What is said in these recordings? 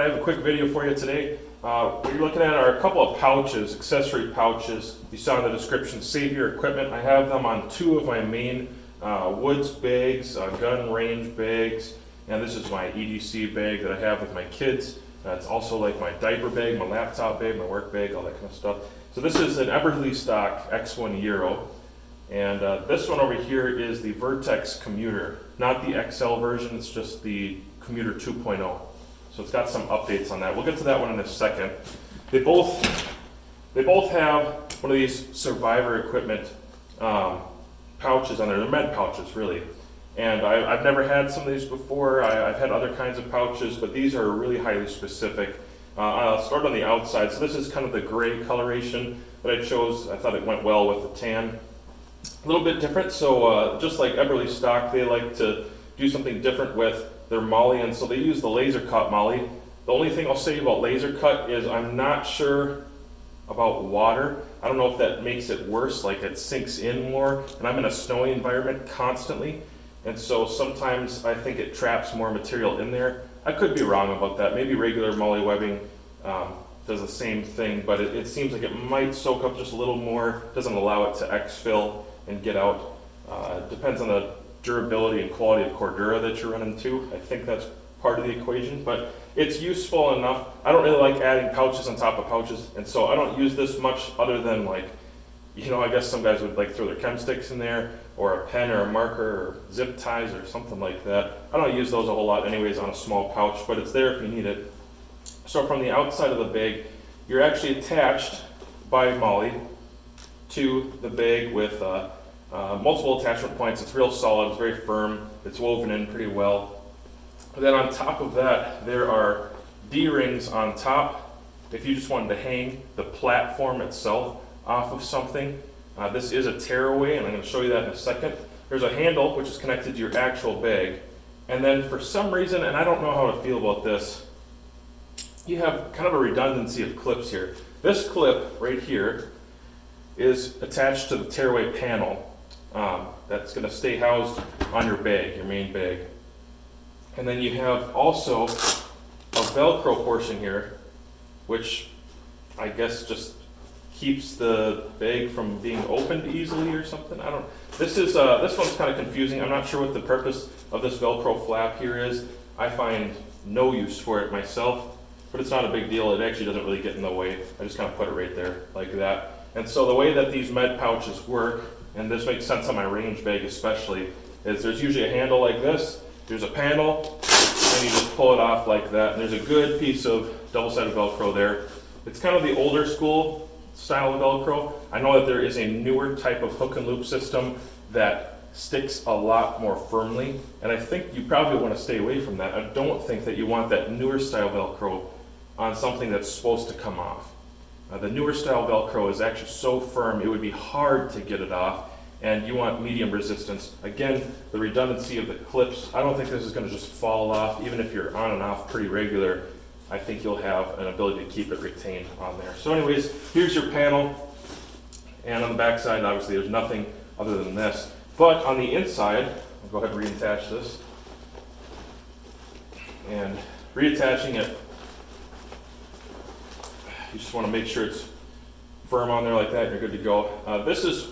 I have a quick video for you today. We're looking at a couple of pouches, accessory pouches. You saw in the description, save your equipment. I have them on two of my main woods bags, gun range bags, and this is my EDC bag that I have with my kids. It's also like my diaper bag, my laptop bag, my work bag, all that kind of stuff. So this is an Eberly stock X1 Euro, and this one over here is the Vertex Commuter, not the XL version, it's just the Commuter 2.0. So it's got some updates on that. We'll get to that one in a second. They both have one of these Survivor equipment pouches on there. They're med pouches, really. And I've never had some of these before. I've had other kinds of pouches, but these are really highly specific. I'll start on the outside. So this is kind of the gray coloration that I chose. I thought it went well with the tan. A little bit different. So just like Eberly stock, they like to do something different with their moly, and so they use the laser cut moly. The only thing I'll say about laser cut is I'm not sure about water. I don't know if that makes it worse, like it sinks in more, and I'm in a snowy environment constantly, and so sometimes I think it traps more material in there. I could be wrong about that. Maybe regular moly webbing does the same thing, but it seems like it might soak up just a little more, doesn't allow it to exfil and get out. It depends on the durability and quality of Cordura that you're running too. I think that's part of the equation, but it's useful enough. I don't really like adding pouches on top of pouches, and so I don't use this much other than, like, you know, I guess some guys would like throw their chem sticks in there, or a pen or a marker or zip ties or something like that. I don't use those a whole lot anyways on a small pouch, but it's there if you need it. So from the outside of the bag, you're actually attached by moly to the bag with multiple attachment points. It's real solid, it's very firm, it's woven in pretty well. And then on top of that, there are D-rings on top. If you just wanted to hang the platform itself off of something, this is a tearaway, and I'm going to show you that in a second. There's a handle which is connected to your actual bag, and then for some reason, and I don't know how to feel about this, you have kind of a redundancy of clips here. This clip right here is attached to the tearaway panel. That's going to stay housed on your bag, your main bag. And then you have also a Velcro portion here, which I guess just keeps the bag from being opened easily or something. I don't. This one's kind of confusing. I'm not sure what the purpose of this Velcro flap here is. I find no use for it myself, but it's not a big deal. It actually doesn't really get in the way. I just kind of put it right there like that. And so the way that these med pouches work, and this makes sense on my range bag especially, is there's usually a handle like this, there's a panel, and you just pull it off like that. And there's a good piece of double-sided Velcro there. It's kind of the older school style of Velcro. I know that there is a newer type of hook and loop system that sticks a lot more firmly, and I think you probably want to stay away from that. I don't think that you want that newer style Velcro on something that's supposed to come off. The newer style Velcro is actually so firm it would be hard to get it off, and you want medium resistance. Again, the redundancy of the clips, I don't think this is going to just fall off. Even if you're on and off pretty regular, I think you'll have an ability to keep it retained on there. So anyways, here's your panel, and on the back side, obviously there's nothing other than this. But on the inside, I'll go ahead and reattach this. And reattaching it, you just want to make sure it's firm on there like that, and you're good to go. This is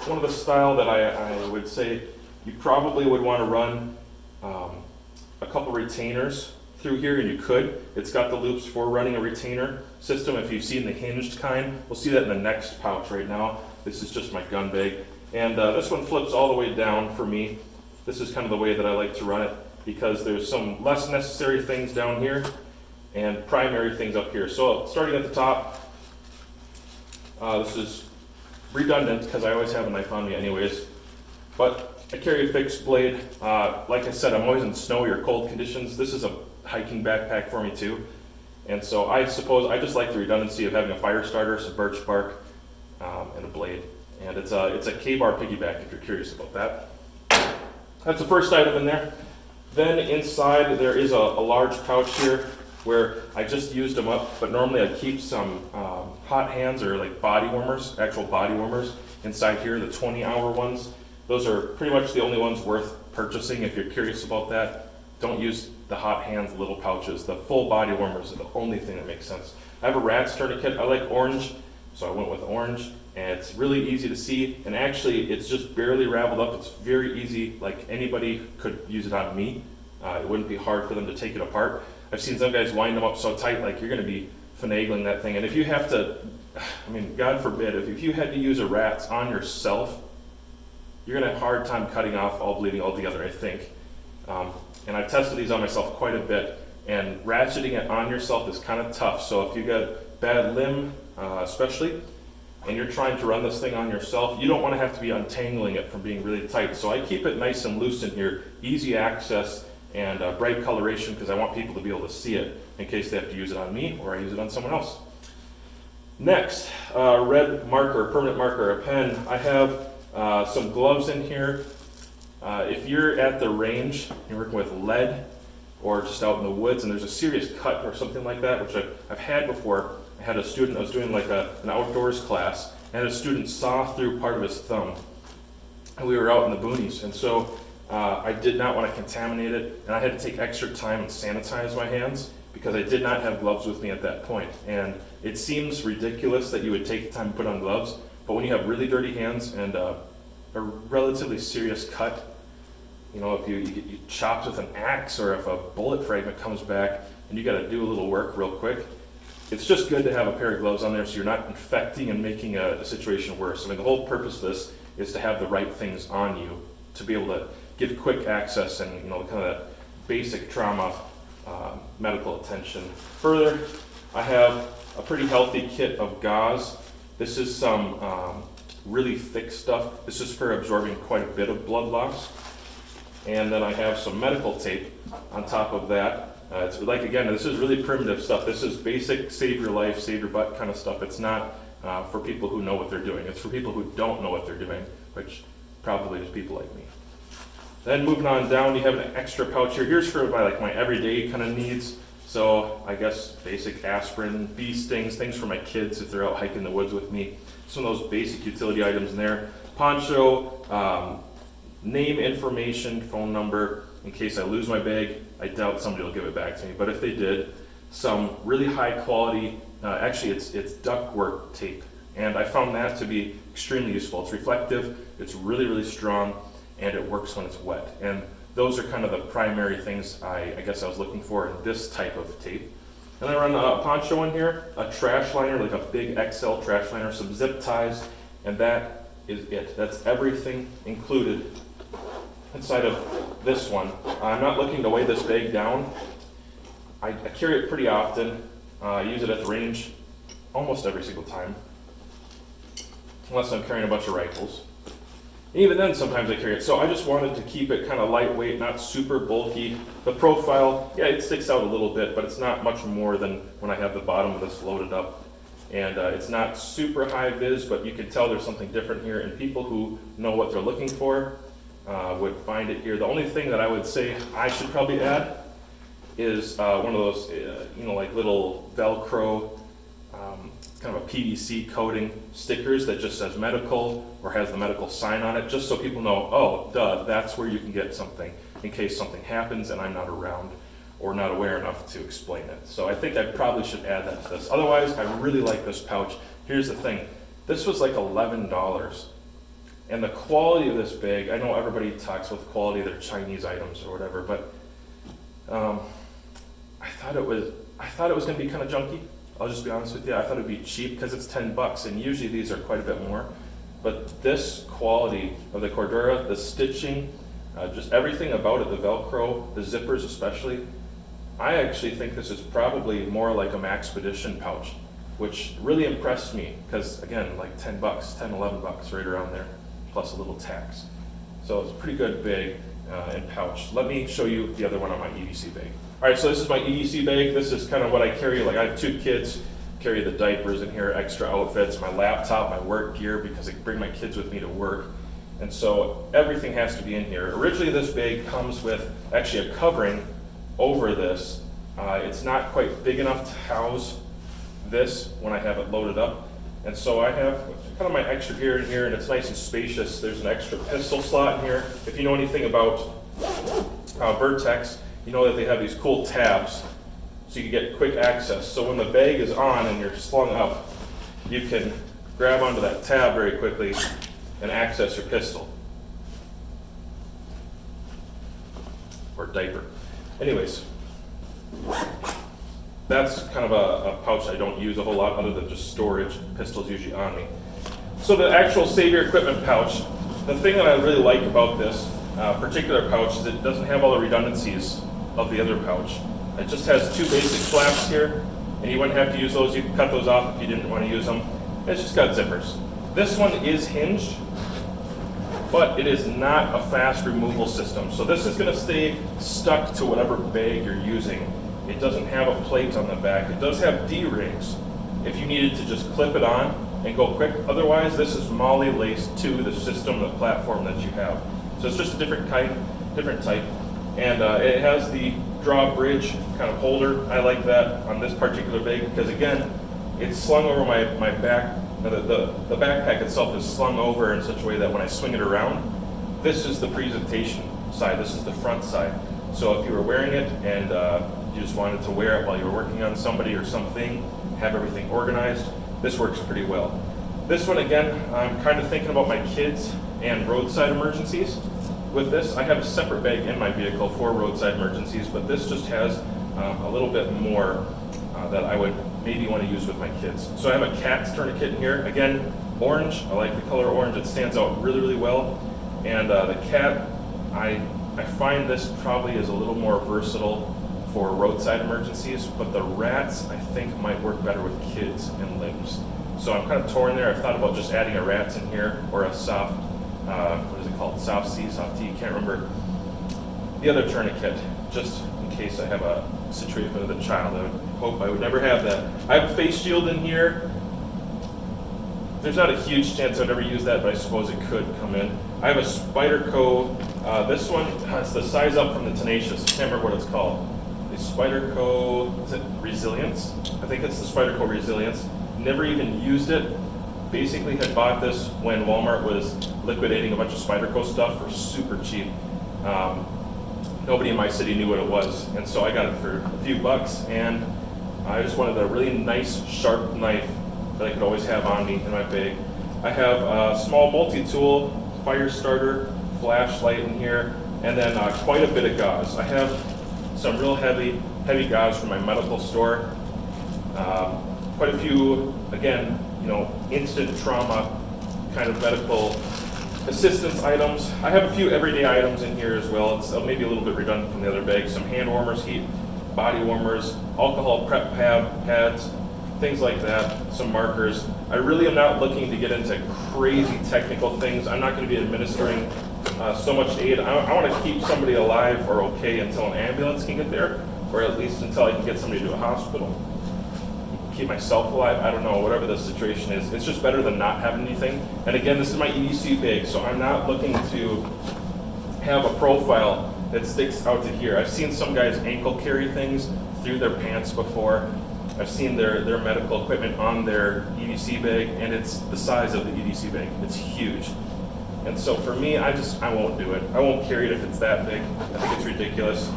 one of the style that I would say you probably would want to run a couple retainers through here, and you could. It's got the loops for running a retainer system. If you've seen the hinged kind, we'll see that in the next pouch right now. This is just my gun bag. And this one flips all the way down for me. This is kind of the way that I like to run it, because there's some less necessary things down here and primary things up here. So starting at the top, this is redundant because I always have a knife on me anyways, but I carry a fixed blade. Like I said, I'm always in snowy or cold conditions. This is a hiking backpack for me too, and so I suppose I just like the redundancy of having a fire starter, some birch bark, and a blade. And it's a K-bar piggyback if you're curious about that. That's the first item in there. Then inside there is a large pouch here where I just used them up, but normally I keep some hot hands or like body warmers, actual body warmers inside here, the 20-hour ones. Those are pretty much the only ones worth purchasing if you're curious about that. don't use the hot hands little pouches. The full body warmers are the only thing that makes sense. I have a rat's tourniquet. I like orange, so I went with orange, and it's really easy to see, and actually it's just barely raveled up. It's very easy, like anybody could use it on me. It wouldn't be hard for them to take it apart. I've seen some guys wind them up so tight, like you're gonna be finagling that thing, and if you have to, I mean, God forbid, if you had to use a rat's on yourself, you're gonna have a hard time cutting off all bleeding altogether, I think. And I've tested these on myself quite a bit, and ratcheting it on yourself is kind of tough. So if you got bad limb, especially, and you're trying to run this thing on yourself, you don't want to have to be untangling it from being really tight. So I keep it nice and loose in here, easy access, and bright coloration, because I want people to be able to see it in case they have to use it on me or I use it on someone else. Next, red marker, permanent marker, a pen. I have some gloves in here. If you're at the range, you're working with lead, or just out in the woods, and there's a serious cut or something like that, which I've had before. I had a student, I was doing like an outdoors class, and a student saw through part of his thumb, and we were out in the boonies, and so I did not want to contaminate it, and I had to take extra time and sanitize my hands, because I did not have gloves with me at that point. And it seems ridiculous that you would take the time to put on gloves, but when you have really dirty hands and a relatively serious cut, you know, if you get chopped with an axe, or if a bullet fragment comes back and you got to do a little work real quick, it's just good to have a pair of gloves on there so you're not infecting and making a situation worse. I mean, the whole purpose of this is to have the right things on you to be able to give quick access and, you know, kind of that basic trauma medical attention. Further, I have a pretty healthy kit of gauze. This is some really thick stuff. This is for absorbing quite a bit of blood loss. And then I have some medical tape on top of that. It's like, again, this is really primitive stuff. This is basic save your life, save your butt kind of stuff. It's not for people who know what they're doing. It's for people who don't know what they're doing, which probably is people like me. Then moving on down, you have an extra pouch here. Here's for my everyday kind of needs. So I guess basic aspirin, bee stings, things for my kids if they're out hiking the woods with me. Some of those basic utility items in there. Poncho, name information, phone number, in case I lose my bag. I doubt somebody will give it back to me, but if they did, some really high quality, actually it's ductwork tape, and I found that to be extremely useful. It's reflective, it's really, really strong, and it works when it's wet. And those are kind of the primary things I guess I was looking for in this type of tape. And I run a poncho in here, a trash liner, like a big XL trash liner, some zip ties, and that is it. That's everything included inside of this one. I'm not looking to weigh this bag down. I carry it pretty often. I use it at the range almost every single time, unless I'm carrying a bunch of rifles. Even then, sometimes I carry it. So I just wanted to keep it kind of lightweight, not super bulky. The profile, yeah, it sticks out a little bit, but it's not much more than when I have the bottom of this loaded up. And it's not super high vis, but you can tell there's something different here, and people who know what they're looking for would find it here. The only thing that I would say I should probably add is one of those, like little Velcro, kind of a PVC coating stickers that just says medical or has the medical sign on it, just so people know, oh, duh, that's where you can get something in case something happens and I'm not around or not aware enough to explain it. So I think I probably should add that to this. Otherwise, I really like this pouch. Here's the thing. This was like $11. And the quality of this bag, I know everybody talks about the quality of their Chinese items or whatever, but I thought it was going to be kind of junky. I'll just be honest with you. I thought it'd be cheap because it's $10, and usually these are quite a bit more. But this quality of the Cordura, the stitching, just everything about it, the Velcro, the zippers especially, I actually think this is probably more like a Maxpedition pouch, which really impressed me because, again, like $10, $10, $11, right around there, plus a little tax. So it's a pretty good bag and pouch. Let me show you the other one on my EDC bag. All right, so this is my EDC bag. This is kind of what I carry. Like, I have 2 kids, carry the diapers in here, extra outfits, my laptop, my work gear, because I bring my kids with me to work. And so everything has to be in here. Originally, this bag comes with actually a covering over this. It's not quite big enough to house this when I have it loaded up. And so I have kind of my extra gear in here, and it's nice and spacious. There's an extra pistol slot in here. If you know anything about Vertex, you know that they have these cool tabs so you can get quick access. So when the bag is on and you're slung up, you can grab onto that tab very quickly and access your pistol. Or diaper. Anyways, that's kind of a pouch I don't use a whole lot other than just storage. Pistol's usually on me. So the actual Savior equipment pouch, the thing that I really like about this particular pouch is it doesn't have all the redundancies of the other pouch. It just has two basic flaps here, and you wouldn't have to use those. You can cut those off if you didn't want to use them. It's just got zippers. This one is hinged, but it is not a fast removal system. So this is going to stay stuck to whatever bag you're using. It doesn't have a plate on the back. It does have D-rings if you needed to just clip it on and go quick. Otherwise, this is MOLLE laced to the system, the platform that you have. So it's just a different type. And it has the drawbridge kind of holder. I like that on this particular bag because, again, it's slung over my back. The backpack itself is slung over in such a way that when I swing it around, this is the presentation side. This is the front side. So if you were wearing it and you just wanted to wear it while you were working on somebody or something, have everything organized, this works pretty well. This one, again, I'm kind of thinking about my kids and roadside emergencies. With this, I have a separate bag in my vehicle for roadside emergencies, but this just has a little bit more that I would maybe want to use with my kids. So I have a cat's tourniquet in here. Again, orange. I like the color orange. It stands out really, really well. And the cat, I find this probably is a little more versatile for roadside emergencies, but the rats I think might work better with kids and limbs. So I'm kind of torn there. I've thought about just adding a rats in here or a soft, what is it called? Soft C, soft T, can't remember. The other tourniquet, just in case I have a situation with a child. I would hope I would never have that. I have a face shield in here. There's not a huge chance I'd ever use that, but I suppose it could come in. I have a Spyderco. This one has the size up from the Tenacious. I can't remember what it's called. The Spyderco, is it Resilience? I think it's the Spyderco Resilience. Never even used it. Basically had bought this when Walmart was liquidating a bunch of Spyderco stuff for super cheap. Nobody in my city knew what it was, and so I got it for a few bucks, and I just wanted a really nice sharp knife that I could always have on me in my bag. I have a small multi-tool, fire starter, flashlight in here, and then quite a bit of gauze. I have some real heavy gauze from my medical store. Quite a few, again, instant trauma kind of medical assistance items. I have a few everyday items in here as well. It's maybe a little bit redundant from the other bag. Some hand warmers, heat, body warmers, alcohol prep pads, things like that, some markers. I really am not looking to get into crazy technical things. I'm not going to be administering so much aid. I want to keep somebody alive or okay until an ambulance can get there, or at least until I can get somebody to a hospital. Keep myself alive, I don't know, whatever the situation is. It's just better than not having anything. And again, this is my EDC bag, so I'm not looking to have a profile that sticks out to here. I've seen some guys ankle carry things through their pants before. I've seen their medical equipment on their EDC bag, and it's the size of the EDC bag. It's huge. And so for me, I won't do it. I won't carry it if it's that big. I think it's ridiculous.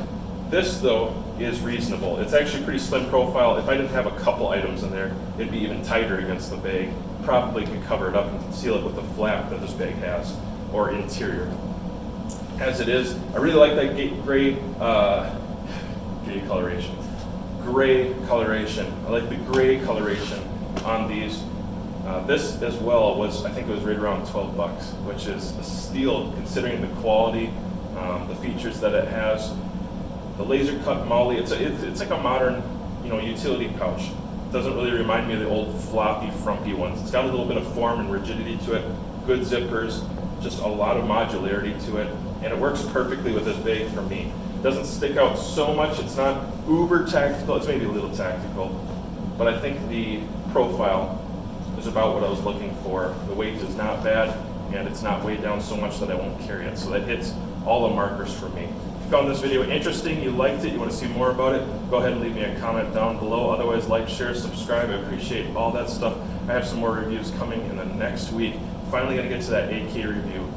This, though, is reasonable. It's actually pretty slim profile. If I didn't have a couple items in there, it'd be even tighter against the bag. Probably could cover it up and conceal it with the flap that this bag has, or interior. As it is, I really like that gray coloration. Gray coloration. I like the gray coloration on these. This as well was, I think it was right around 12 bucks, which is a steal considering the quality, the features that it has. The laser cut MOLLE, it's like a modern, utility pouch. It doesn't really remind me of the old floppy, frumpy ones. It's got a little bit of form and rigidity to it, good zippers, just a lot of modularity to it, and it works perfectly with this bag for me. It doesn't stick out so much. It's not uber tactical. It's maybe a little tactical, but I think the profile is about what I was looking for. The weight is not bad, and it's not weighed down so much that I won't carry it. So that hits all the markers for me. If you found this video interesting, you liked it, you want to see more about it, go ahead and leave me a comment down below. Otherwise, like, share, subscribe. I appreciate all that stuff. I have some more reviews coming in the next week. Finally going to get to that AK review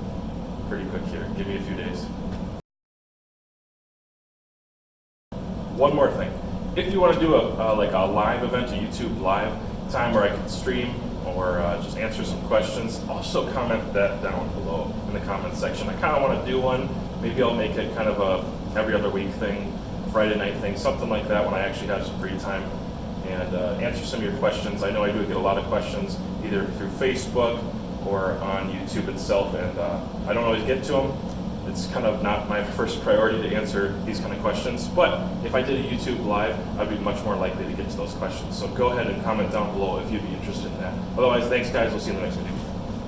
pretty quick here. Give me a few days. one more thing. If you want to do like a live event, a YouTube live time where I can stream or just answer some questions, also comment that down below in the comment section. I kind of want to do one. Maybe I'll make it kind of a every other week thing, Friday night thing, something like that when I actually have some free time, and answer some of your questions. I know I do get a lot of questions either through Facebook or on YouTube itself, and I don't always get to them. It's kind of not my first priority to answer these kind of questions, but if I did a YouTube live, I'd be much more likely to get to those questions. So go ahead and comment down below if you'd be interested in that. Otherwise, thanks guys, we'll see you in the next video.